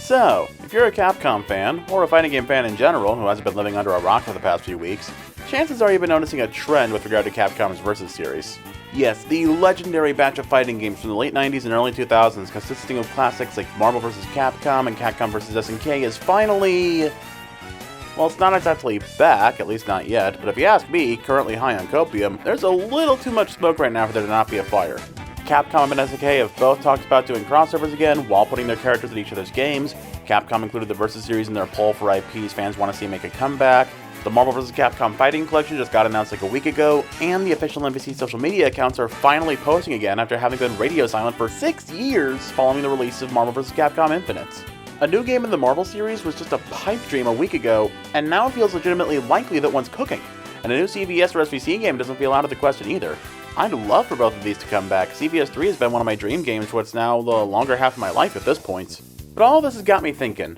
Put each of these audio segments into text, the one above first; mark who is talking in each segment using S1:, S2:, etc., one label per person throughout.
S1: So, if you're a Capcom fan, or a fighting game fan in general who hasn't been living under a rock for the past few weeks, chances are you've been noticing a trend with regard to Capcom's Versus series. Yes, the legendary batch of fighting games from the late 90s and early 2000s, consisting of classics like Marvel vs. Capcom and Capcom vs. SNK, is finally... well, it's not exactly back, at least not yet, but if you ask me, currently high on copium, there's a little too much smoke right now for there to not be a fire. Capcom and SNK have both talked about doing crossovers again while putting their characters in each other's games. Capcom included the Versus series in their poll for IPs fans want to see make a comeback. The Marvel vs. Capcom Fighting Collection just got announced like a week ago, and the official MvC social media accounts are finally posting again after having been radio silent for 6 years following the release of Marvel vs. Capcom Infinite. A new game in the Marvel series was just a pipe dream a week ago, and now it feels legitimately likely that one's cooking. And a new CVS or SvC game doesn't feel out of the question either. I'd love for both of these to come back. CVS 3 has been one of my dream games for what's now the longer half of my life at this point. But all this has got me thinking,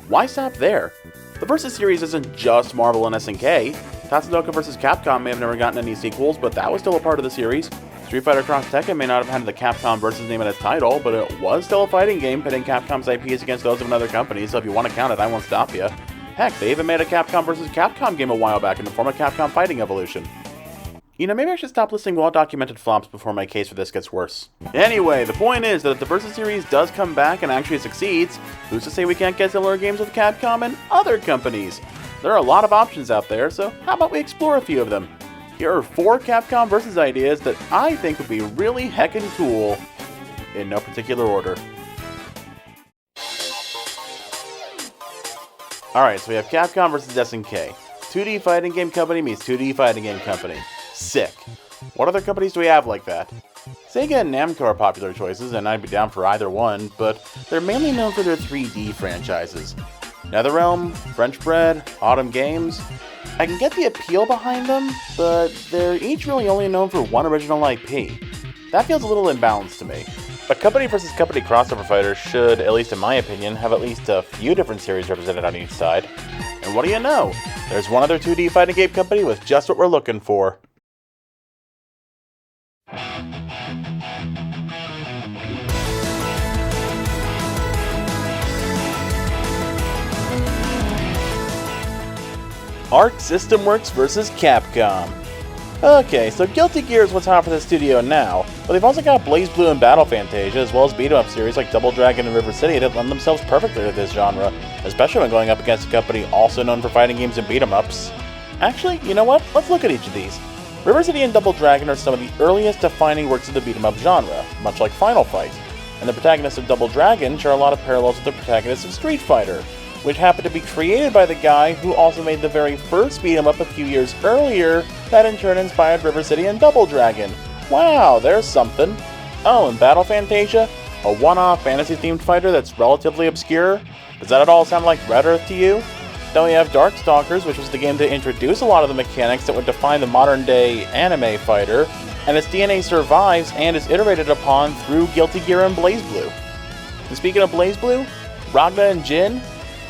S1: why stop there? The Versus series isn't just Marvel and SNK. Tatsunoko vs. Capcom may have never gotten any sequels, but that was still a part of the series. Street Fighter Cross Tekken may not have had the Capcom Versus name in its title, but it was still a fighting game pitting Capcom's IPs against those of another company, so if you want to count it, I won't stop you. Heck, they even made a Capcom vs. Capcom game a while back in the form of Capcom Fighting Evolution. You know, maybe I should stop listing well-documented flops before my case for this gets worse. Anyway, the point is that if the Versus series does come back and actually succeeds, who's to say we can't get similar games with Capcom and other companies? There are a lot of options out there, so how about we explore a few of them? Here are 4 Capcom Versus ideas that I think would be really heckin' cool, in no particular order. Alright, so we have Capcom vs. SNK. 2D fighting game company meets 2D fighting game company. Sick. What other companies do we have like that? Sega and Namco are popular choices, and I'd be down for either one, but they're mainly known for their 3D franchises. NetherRealm, French Bread, Autumn Games. I can get the appeal behind them, but they're each really only known for one original IP. That feels a little imbalanced to me. A company versus company crossover fighter should, at least in my opinion, have at least a few different series represented on each side. And what do you know? There's one other 2D fighting game company with just what we're looking for. Arc System Works vs. Capcom. Okay, so Guilty Gear is what's hot for the studio now, but they've also got BlazBlue and Battle Fantasia, as well as beat-em-up series like Double Dragon and River City that lend themselves perfectly to this genre, especially when going up against a company also known for fighting games and beat-em-ups. Actually, you know what? Let's look at each of these. River City and Double Dragon are some of the earliest defining works of the beat-em-up genre, much like Final Fight, and the protagonists of Double Dragon share a lot of parallels with the protagonists of Street Fighter, which happened to be created by the guy who also made the very first beat-em-up a few years earlier that in turn inspired River City and Double Dragon. Wow, there's something. Oh, and Battle Fantasia? A one-off fantasy-themed fighter that's relatively obscure? Does that at all sound like Red Earth to you? Then we have Darkstalkers, which was the game to introduce a lot of the mechanics that would define the modern-day anime fighter, and its DNA survives and is iterated upon through Guilty Gear and BlazBlue. And speaking of BlazBlue, Ragna and Jin?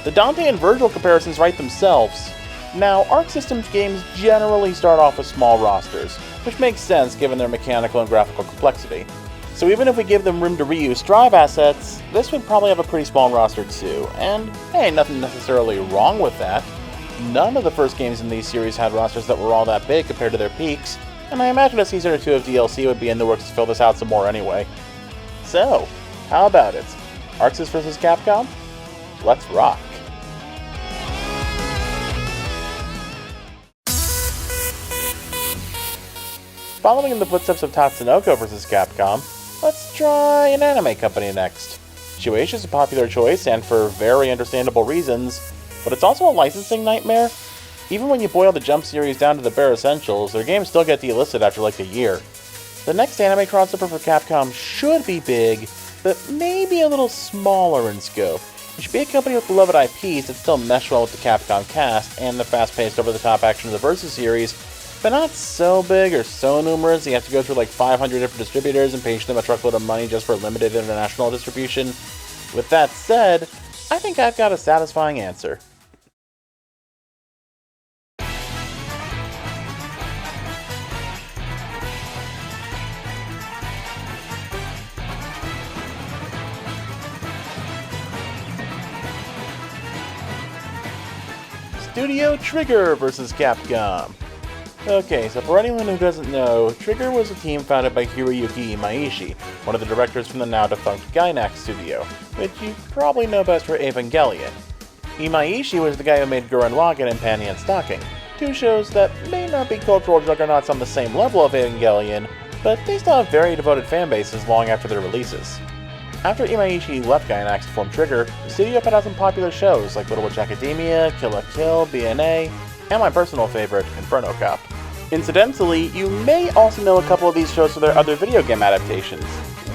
S1: The Dante and Virgil comparisons write themselves. Now, Arc System's games generally start off with small rosters, which makes sense given their mechanical and graphical complexity. So even if we give them room to reuse Strive assets, this would probably have a pretty small roster too, and hey, nothing necessarily wrong with that. None of the first games in these series had rosters that were all that big compared to their peaks, and I imagine a season or 2 of DLC would be in the works to fill this out some more anyway. So, how about it? Arxis vs. Capcom? Let's rock. Following in the footsteps of Tatsunoko vs. Capcom, let's try an anime company next. Shueisha is a popular choice, and for very understandable reasons, but it's also a licensing nightmare. Even when you boil the Jump series down to the bare essentials, their games still get delisted after like a year. The next anime crossover for Capcom should be big, but maybe a little smaller in scope. It should be a company with beloved IPs that still mesh well with the Capcom cast and the fast-paced over-the-top action of the Versus series, but not so big or so numerous that you have to go through like 500 different distributors and pay them a truckload of money just for limited international distribution. With that said, I think I've got a satisfying answer. Studio Trigger vs. Capcom. Okay, so for anyone who doesn't know, Trigger was a team founded by Hiroyuki Imaishi, one of the directors from the now-defunct Gainax studio, which you probably know best for Evangelion. Imaishi was the guy who made Gurren Lagann and Panty and Stocking, two shows that may not be cultural juggernauts on the same level of Evangelion, but they still have very devoted fan bases long after their releases. After Imaishi left Gainax to form Trigger, the studio put out some popular shows like Little Witch Academia, Kill la Kill, BNA, and my personal favorite, Inferno Cop. Incidentally, you may also know a couple of these shows for their other video game adaptations,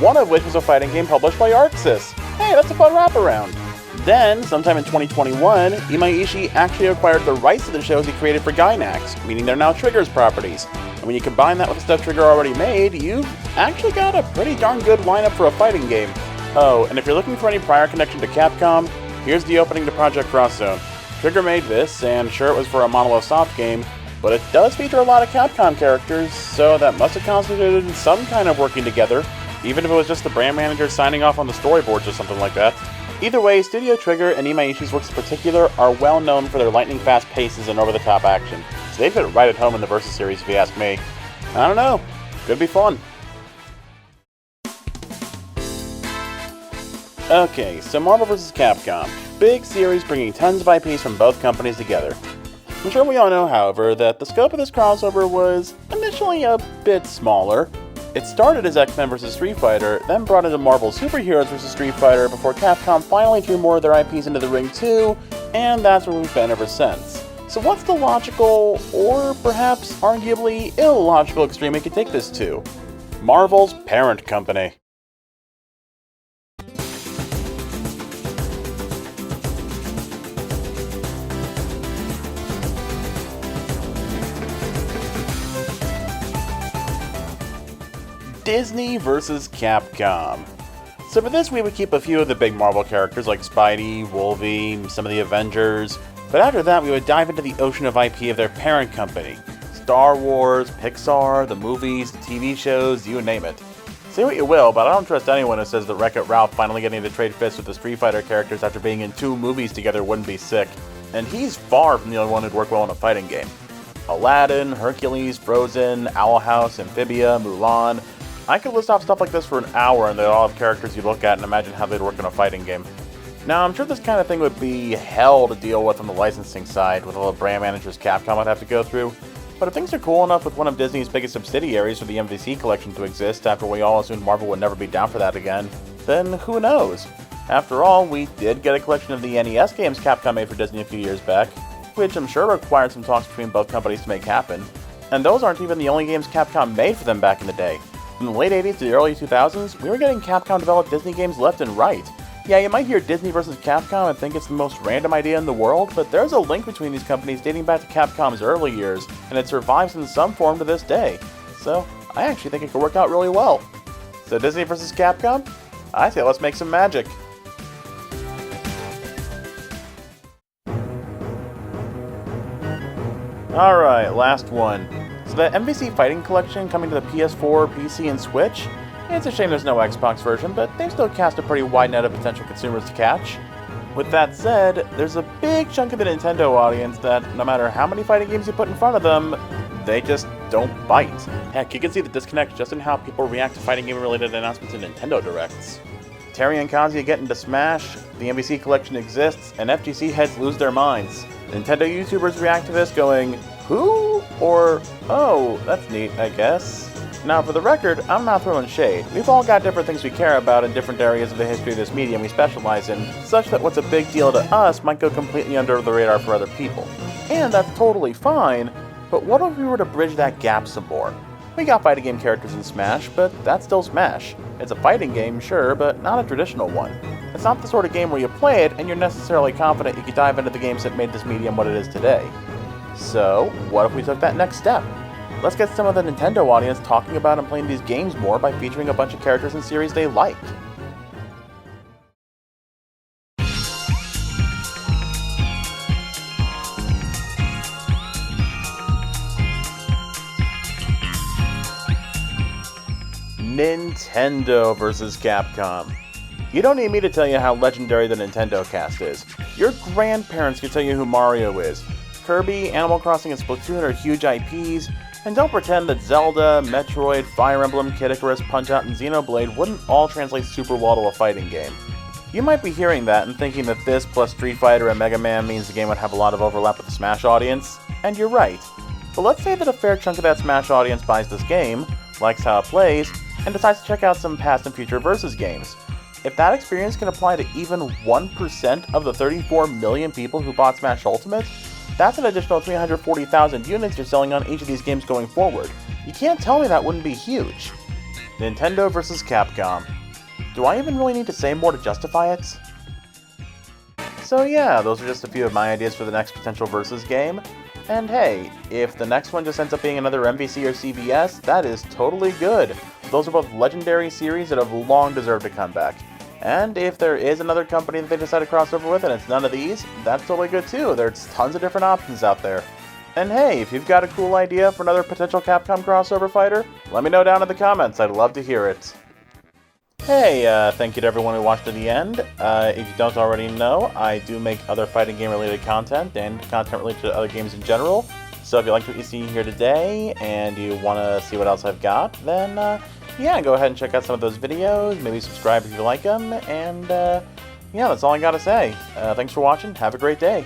S1: one of which was a fighting game published by Arxis. Hey, that's a fun wraparound! Then, sometime in 2021, Imaishi actually acquired the rights to the shows he created for Gainax, meaning they're now Trigger's properties. And when you combine that with the stuff Trigger already made, you've actually got a pretty darn good lineup for a fighting game. Oh, and if you're looking for any prior connection to Capcom, here's the opening to Project Cross Zone. Trigger made this, and sure it was for a Monolith Soft game, but it does feature a lot of Capcom characters, so that must have constituted some kind of working together, even if it was just the brand manager signing off on the storyboards or something like that. Either way, Studio Trigger and Imaishi's works in particular are well known for their lightning-fast paces and over-the-top action, so they fit right at home in the Versus series if you ask me. I don't know, could be fun. Okay, so Marvel vs. Capcom. Big series bringing tons of IPs from both companies together. I'm sure we all know, however, that the scope of this crossover was initially a bit smaller. It started as X-Men vs. Street Fighter, then brought into Marvel Superheroes vs. Street Fighter before Capcom finally threw more of their IPs into the ring too, and that's where we've been ever since. So what's the logical, or perhaps arguably illogical extreme we could take this to? Marvel's parent company. Disney vs. Capcom. So for this we would keep a few of the big Marvel characters like Spidey, Wolverine, some of the Avengers, but after that we would dive into the ocean of IP of their parent company. Star Wars, Pixar, the movies, the TV shows, you name it. Say what you will, but I don't trust anyone who says that Wreck-It Ralph finally getting to trade fists with the Street Fighter characters after being in 2 movies together wouldn't be sick. And he's far from the only one who'd work well in a fighting game. Aladdin, Hercules, Frozen, Owl House, Amphibia, Mulan. I could list off stuff like this for an hour and they'd all have characters you look at and imagine how they'd work in a fighting game. Now, I'm sure this kind of thing would be hell to deal with on the licensing side with all the brand managers Capcom would have to go through, but if things are cool enough with one of Disney's biggest subsidiaries for the MvC Collection to exist after we all assumed Marvel would never be down for that again, then who knows? After all, we did get a collection of the NES games Capcom made for Disney a few years back, which I'm sure required some talks between both companies to make happen, and those aren't even the only games Capcom made for them back in the day. From the late 80s to the early 2000s, we were getting Capcom-developed Disney games left and right. Yeah, you might hear Disney vs. Capcom and think it's the most random idea in the world, but there's a link between these companies dating back to Capcom's early years, and it survives in some form to this day. So, I actually think it could work out really well. So Disney vs. Capcom? I say let's make some magic. Alright, last one. So the MvC Fighting Collection coming to the PS4, PC, and Switch? It's a shame there's no Xbox version, but they've still cast a pretty wide net of potential consumers to catch. With that said, there's a big chunk of the Nintendo audience that, no matter how many fighting games you put in front of them, they just don't bite. Heck, you can see the disconnect just in how people react to fighting game-related announcements in Nintendo Directs. Terry and Kazuya get into Smash, the MvC Collection exists, and FGC heads lose their minds. Nintendo YouTubers react to this going, who? Or, oh, that's neat, I guess. Now, for the record, I'm not throwing shade. We've all got different things we care about in different areas of the history of this medium we specialize in, such that what's a big deal to us might go completely under the radar for other people. And that's totally fine, but what if we were to bridge that gap some more? We got fighting game characters in Smash, but that's still Smash. It's a fighting game, sure, but not a traditional one. It's not the sort of game where you play it and you're necessarily confident you could dive into the games that made this medium what it is today. So, what if we took that next step? Let's get some of the Nintendo audience talking about and playing these games more by featuring a bunch of characters in series they liked. Nintendo vs. Capcom. You don't need me to tell you how legendary the Nintendo cast is. Your grandparents can tell you who Mario is. Kirby, Animal Crossing, and Splatoon are huge IPs, and don't pretend that Zelda, Metroid, Fire Emblem, Kid Icarus, Punch-Out!, and Xenoblade wouldn't all translate super well to a fighting game. You might be hearing that and thinking that this plus Street Fighter and Mega Man means the game would have a lot of overlap with the Smash audience, and you're right. But let's say that a fair chunk of that Smash audience buys this game, likes how it plays, and decides to check out some past and future Versus games. If that experience can apply to even 1% of the 34 million people who bought Smash Ultimate, that's an additional 340,000 units you're selling on each of these games going forward. You can't tell me that wouldn't be huge. Nintendo versus Capcom. Do I even really need to say more to justify it? So yeah, those are just a few of my ideas for the next potential Versus game. And hey, if the next one just ends up being another MvC or CVS, that is totally good. Those are both legendary series that have long deserved a comeback. And if there is another company that they decide to cross over with and it's none of these, that's totally good too. There's tons of different options out there. And hey, if you've got a cool idea for another potential Capcom crossover fighter, let me know down in the comments. I'd love to hear it. Hey, thank you to everyone who watched to the end. If you don't already know, I do make other fighting game related content and content related to other games in general. So if you liked what you see here today and you want to see what else I've got, then yeah, go ahead and check out some of those videos, maybe subscribe if you like them, and yeah, that's all I gotta say. Thanks for watching, have a great day.